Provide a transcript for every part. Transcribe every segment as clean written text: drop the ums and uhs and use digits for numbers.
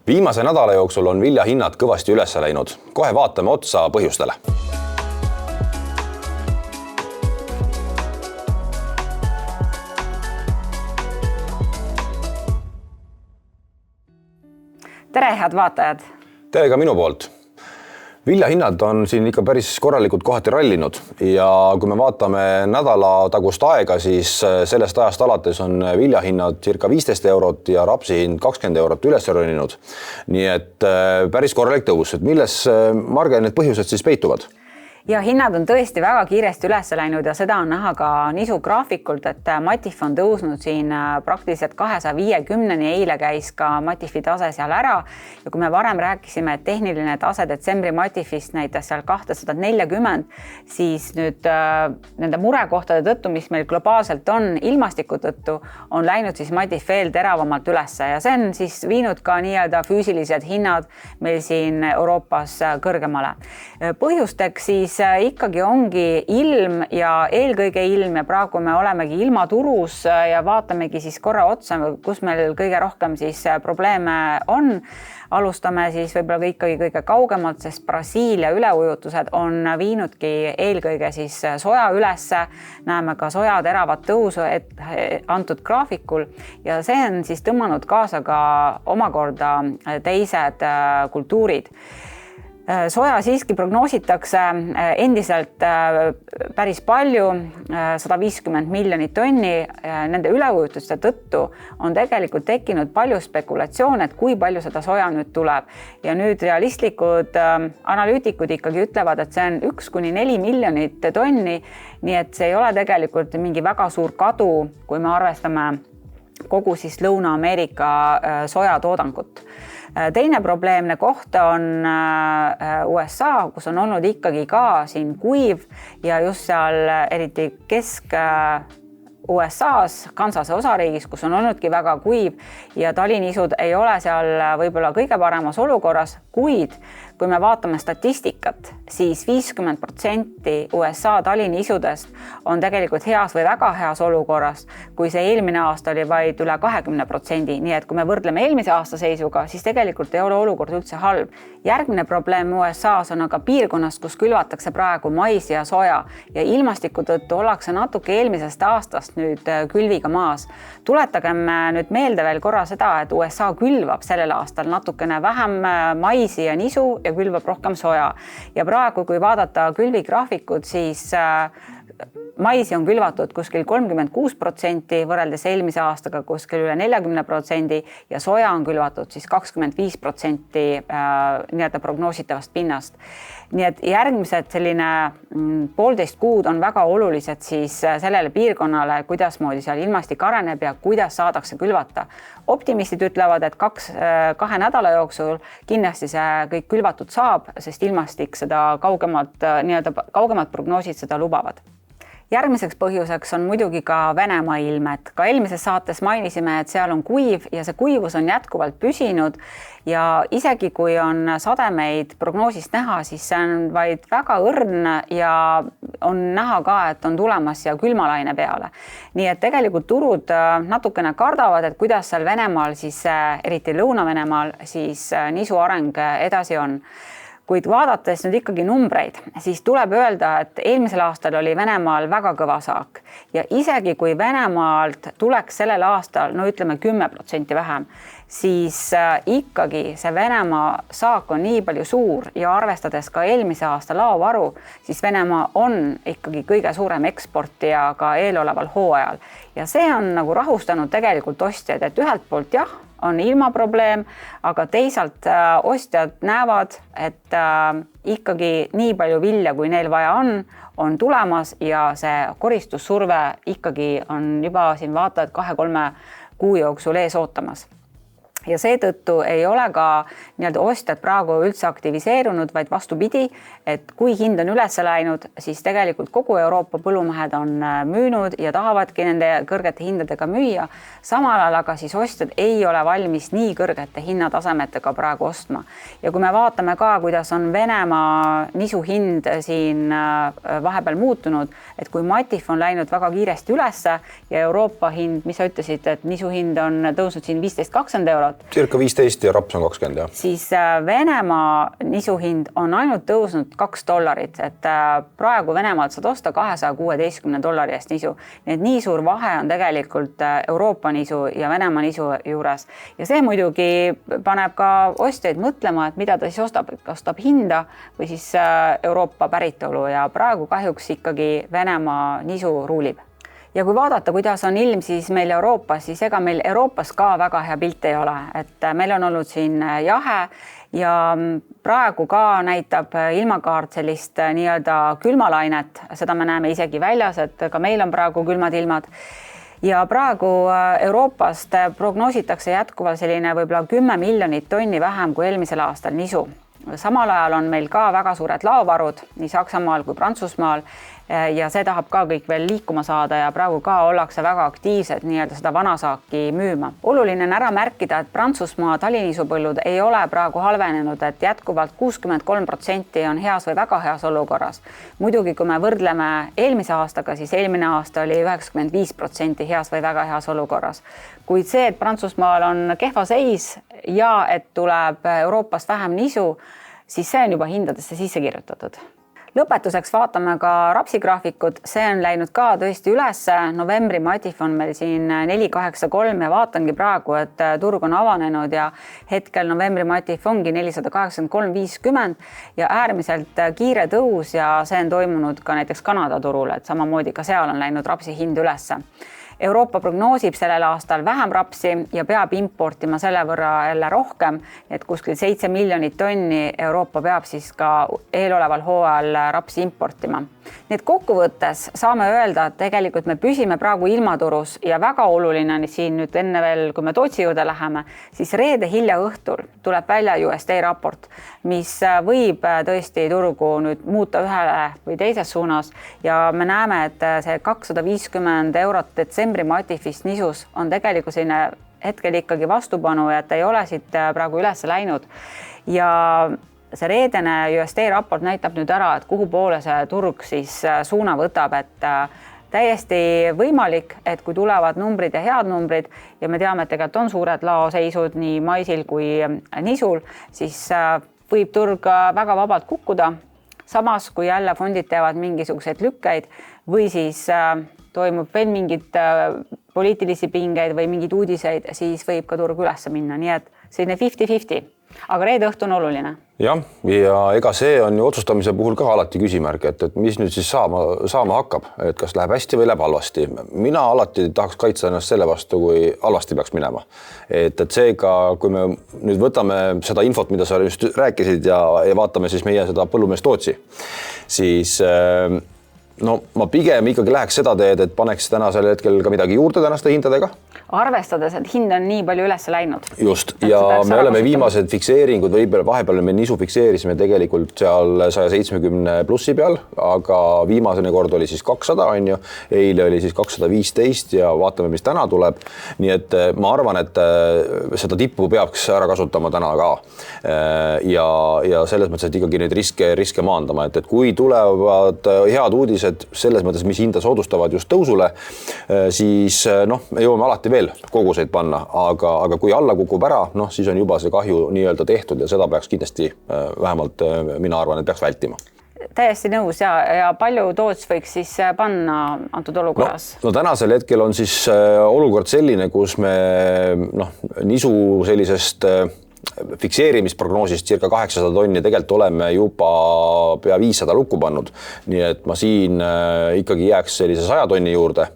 Viimase nädala jooksul on viljahinnad kõvasti üles läinud. Kohe vaatame otsa põhjustele. Tere, head vaatajad! Tere ka minu poolt. Viljahinnad on siin ikka päris korralikult kohati rallinud ja kui me vaatame nädala tagust aega, siis sellest ajast alates on viljahinnad circa 15 eurot ja rapsi hind 20 eurot üles roninud. Nii et päris korralik tõus. Milles, Marge, need põhjused siis peituvad? Ja hinnad on tõesti väga kiiresti üles läinud ja seda on näha ka nisu graafikult, et Matif on tõusnud siin praktiliselt 250-ni, eile käis ka Matifi tase seal ära ja kui me varem rääkisime, et tehniline tase detsembri Matifist näitas seal 240, siis nüüd nende murekohtade tõttu, mis meil globaalselt on ilmastiku tõttu, on läinud siis Matif veel teravamalt ülesse ja see on siis viinud ka nii-öelda füüsilised hinnad meil siin Euroopas kõrgemale. Põhjusteks siis ikkagi ongi ilm ja eelkõige ilm ja praegu me olemegi ilmaturus ja vaatamegi siis korra otsa, kus meil kõige rohkem siis probleeme on. Alustame siis võib-olla ikkagi kõige kaugemalt, sest Brasiilia üleujutused on viinudki eelkõige siis soja ülesse. Näeme ka soja teravat tõusu antud graafikul ja see on siis tõmmanud kaasa ka omakorda teised kultuurid. Soja siiski prognoositakse endiselt päris palju, 150 miljonit tonni. Nende üleujutuste tõttu on tegelikult tekkinud palju spekulatsioon, et kui palju seda soja nüüd tuleb. Ja nüüd realistlikud analüütikud ikkagi ütlevad, et see on 1–4 miljonit tonni, nii et see ei ole tegelikult mingi väga suur kadu, kui me arvestame kogu siis Lõuna-Ameerika sojatoodangut. Teine probleemne koht on USA, kus on olnud ikkagi ka siin kuiv ja just seal eriti Kesk-USAs, Kansase osariigis, kus on olnudki väga kuiv ja talinisud ei ole seal võib-olla kõige paremas olukorras, kuid kui me vaatame statistikat, siis 50% USA talinisudest on tegelikult heas või väga heas olukorras, kui see eelmine aasta oli vaid üle 20%. Nii et kui me võrdleme eelmise aasta seisuga, siis tegelikult ei ole olukord üldse halb. Järgmine probleem USAs on aga piirkonnas, kus külvatakse praegu maisi ja soja ja ilmastiku tõttu ollakse natuke eelmisest aastast nüüd külviga maas. Tuletagem nüüd meelde veel korra seda, et USA külvab sellel aastal natukene vähem maisi ja nisu ja külvab rohkem soja. Ja praegu, kui vaadata külvigraafikud, siis maisi on külvatud kuskil 36% võrreldes eelmise aastaga kuskil üle 40% ja soja on külvatud siis 25% nii-öelda prognoositavast pinnast. Nii et järgmised selline 1,5 kuud on väga olulised siis sellele piirkonnale, kuidasmoodi seal ilmastik areneb ja kuidas saadakse külvata. Optimistid ütlevad, et 2 nädala jooksul kindlasti see kõik külvatud saab, sest ilmastik seda kaugemalt prognoosid seda lubavad. Järgmiseks põhjuseks on muidugi ka Venemaa ilm, et ka eelmises saates mainisime, et seal on kuiv ja see kuivus on jätkuvalt püsinud ja isegi kui on sademeid prognoosist näha, siis see on vaid väga õrn ja on näha ka, et on tulemas ja külmalaine peale. Nii et tegelikult turud natukene kardavad, et kuidas seal Venemaal, siis eriti Lõuna-Venemaal, siis nisu areng edasi on. Kuid vaadates nüüd ikkagi numbreid, siis tuleb öelda, et eelmisel aastal oli Venemaal väga kõva saak ja isegi kui Venemaalt tuleks sellel aastal, no ütleme 10% vähem, siis ikkagi see Venemaa saak on nii palju suur ja arvestades ka eelmise aasta laovaru, siis Venemaa on ikkagi kõige suurem eksportija ka eeloleval hooajal ja see on nagu rahustanud tegelikult ostjaid, et ühelt poolt jah, on ilmaprobleem, aga teisalt ostjad näevad, et ikkagi nii palju vilja, kui neil vaja on tulemas ja see koristussurve ikkagi on juba siin vaatajad 2-3 kuu jooksul ees ootamas. Ja seetõttu ei ole ka nii-öelda ostjad praegu üldse aktiviseerunud, vaid vastupidi, et kui hind on üles läinud, siis tegelikult kogu Euroopa põllumehed on müünud ja tahavadki nende kõrgete hindadega müüa. Samal ajal aga siis ostjad ei ole valmis nii kõrgete hinnatasemetega praegu ostma. Ja kui me vaatame ka, kuidas on Venemaa nisu hind siin vahepeal muutunud, et kui Matif on läinud väga kiiresti ülesse ja Euroopa hind, mis sa ütlesid, et nisu hind on tõusnud siin 15-20 eurot, eurot. Circa 15 ja raps on 20, jah. Siis Venemaa nisu hind on ainult tõusnud $2, et praegu Venemaalt saad osta $216 eest nisu. Nii et nii suur vahe on tegelikult Euroopa nisu ja Venemaa nisu juures. Ja see muidugi paneb ka ostjaid mõtlema, et mida ta siis ostab hinda või siis Euroopa päritolu ja praegu kahjuks ikkagi Venemaa nisu ruulib. Ja kui vaadata, kuidas on ilm siis meil Euroopas, siis ega meil Euroopas ka väga hea pilt ei ole, et meil on olnud siin jahe ja praegu ka näitab ilmakaart sellist nii-öelda külmalainet, seda me näeme isegi väljas, et ka meil on praegu külmad ilmad. Ja praegu Euroopast prognoositakse jätkuvalt selline võib-olla 10 miljonit tonni vähem kui eelmisel aastal nisu. Samal ajal on meil ka väga suured laovarud nii Saksamaal kui Prantsusmaal ja see tahab ka kõik veel liikuma saada ja praegu ka ollakse väga aktiivsed nii-öelda seda vanasaaki müüma. Oluline on ära märkida, et Prantsusmaa talinisupõllud ei ole praegu halvenenud, et jätkuvalt 63% on heas või väga heas olukorras. Muidugi, kui me võrdleme eelmise aastaga, siis eelmine aasta oli 95% heas või väga heas olukorras. Kuid see, et Prantsusmaal on kehva seis ja et tuleb Euroopast vähem nisu, siis see on juba hindadesse sisse kirjutatud. Lõpetuseks vaatame ka rapsigraafikut, see on läinud ka tõesti üles, novembri matif on meil siin 483 ja vaatangi praegu, et turg on avanenud ja hetkel novembri matif ongi 483.50 ja äärmiselt kiire tõus ja see on toimunud ka näiteks Kanada turul, et samamoodi ka seal on läinud rapsi hind ülesse. Euroopa prognoosib sellel aastal vähem rapsi ja peab importima selle võrra jälle rohkem, et kuskil 7 miljonit tonni Euroopa peab siis ka eeloleval hooajal rapsi importima. Nii et kokkuvõttes saame öelda, et tegelikult me püsime praegu ilmaturus ja väga oluline on siin nüüd enne veel, kui me Tootsi juurde läheme, siis reede hilja õhtul tuleb välja USD raport, mis võib tõesti turgu nüüd muuta ühele või teises suunas ja me näeme, et see 250 eurot detsembri matifist nisus on tegelikult selline hetkel ikkagi vastupanu ja et ei ole siit praegu üles läinud ja see reedene USD raport näitab nüüd ära, et kuhu poole see turg siis suuna võtab, et täiesti võimalik, et kui tulevad numbrid ja head numbrid ja me teame, et tegelikult on suured laoseisud nii maisil kui nisul, siis võib turg väga vabalt kukkuda. Samas, kui jälle fondid teevad mingisuguseid lükkeid või siis toimub veel mingid poliitilisi pingeid või mingid uudiseid, siis võib ka turg üles minna, nii et selline 50-50. Aga reede õhtu on oluline. Jah, ja ega see on ju otsustamise puhul ka alati küsimärk, et mis nüüd siis saama hakkab, et kas läheb hästi või läheb halvasti. Mina alati tahaks kaitsta ennast selle vastu, kui halvasti peaks minema. Et seega, kui me nüüd võtame seda infot, mida sa just rääkisid ja vaatame siis meie seda põllumees Tootsi, siis no ma pigem ikkagi läheks seda teed, et paneks tänasel hetkel ka midagi juurde tänaste hindadega. Arvestades, et hind on nii palju üles läinud. Just, ja me oleme viimased fikseeringud või vahepeal me nisu fikseerisime tegelikult seal 170 plussi peal, aga viimasene kord oli siis 200, on ju. Eile oli siis 215 ja vaatame, mis täna tuleb. Nii et ma arvan, et seda tippu peaks ära kasutama täna ka. Ja selles mõttes, et ikkagi neid riske maandama, et kui tulevad head uudised selles mõttes, mis hinda soodustavad just tõusule, siis me jõuame alati veel koguseid panna, aga kui alla kukub ära, siis on juba see kahju nii-öelda tehtud ja seda peaks kindlasti vähemalt mina arvan, et peaks vältima. Täiesti nõus ja palju Toots võiks siis panna antud olukorras? No tänasel hetkel on siis olukord selline, kus me nisu sellisest fikseerimisprognoosist circa 800 tonni tegelikult oleme juba pea 500 lukku pannud. Nii et ma siin ikkagi jääks sellise 100 tonni juurde.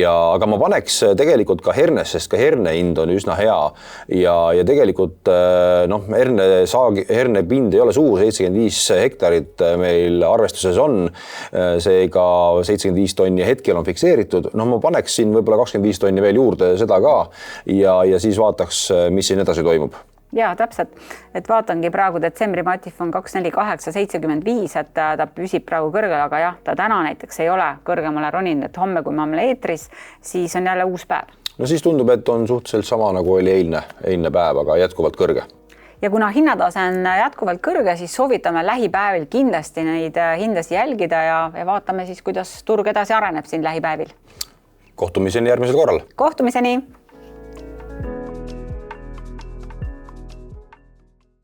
Aga ma paneks tegelikult ka hernes, sest ka herne hind on üsna hea. Ja tegelikult herne pind ei ole suur, 75 hektarit meil arvestuses on. Seega 75 tonni hetkel on fikseeritud. Ma paneks siin võib-olla 25 tonni veel juurde seda ka ja siis vaataks, mis siin edasi toimub. Ja, täpselt, et vaatangi praegu detsembri matif on 248,75, et ta püsib praegu kõrgel, aga jah, ta täna näiteks ei ole kõrgemale roninud, et homme, kui me oleme eetris, siis on jälle uus päev. No siis tundub, et on suhteliselt sama nagu oli eilne päev, aga jätkuvalt kõrge. Ja kuna hinnatase on jätkuvalt kõrge, siis soovitame lähipäevil kindlasti neid hindasi jälgida ja vaatame siis, kuidas turg edasi areneb siin lähipäevil. Kohtumiseni järgmisel korral. Kohtumiseni!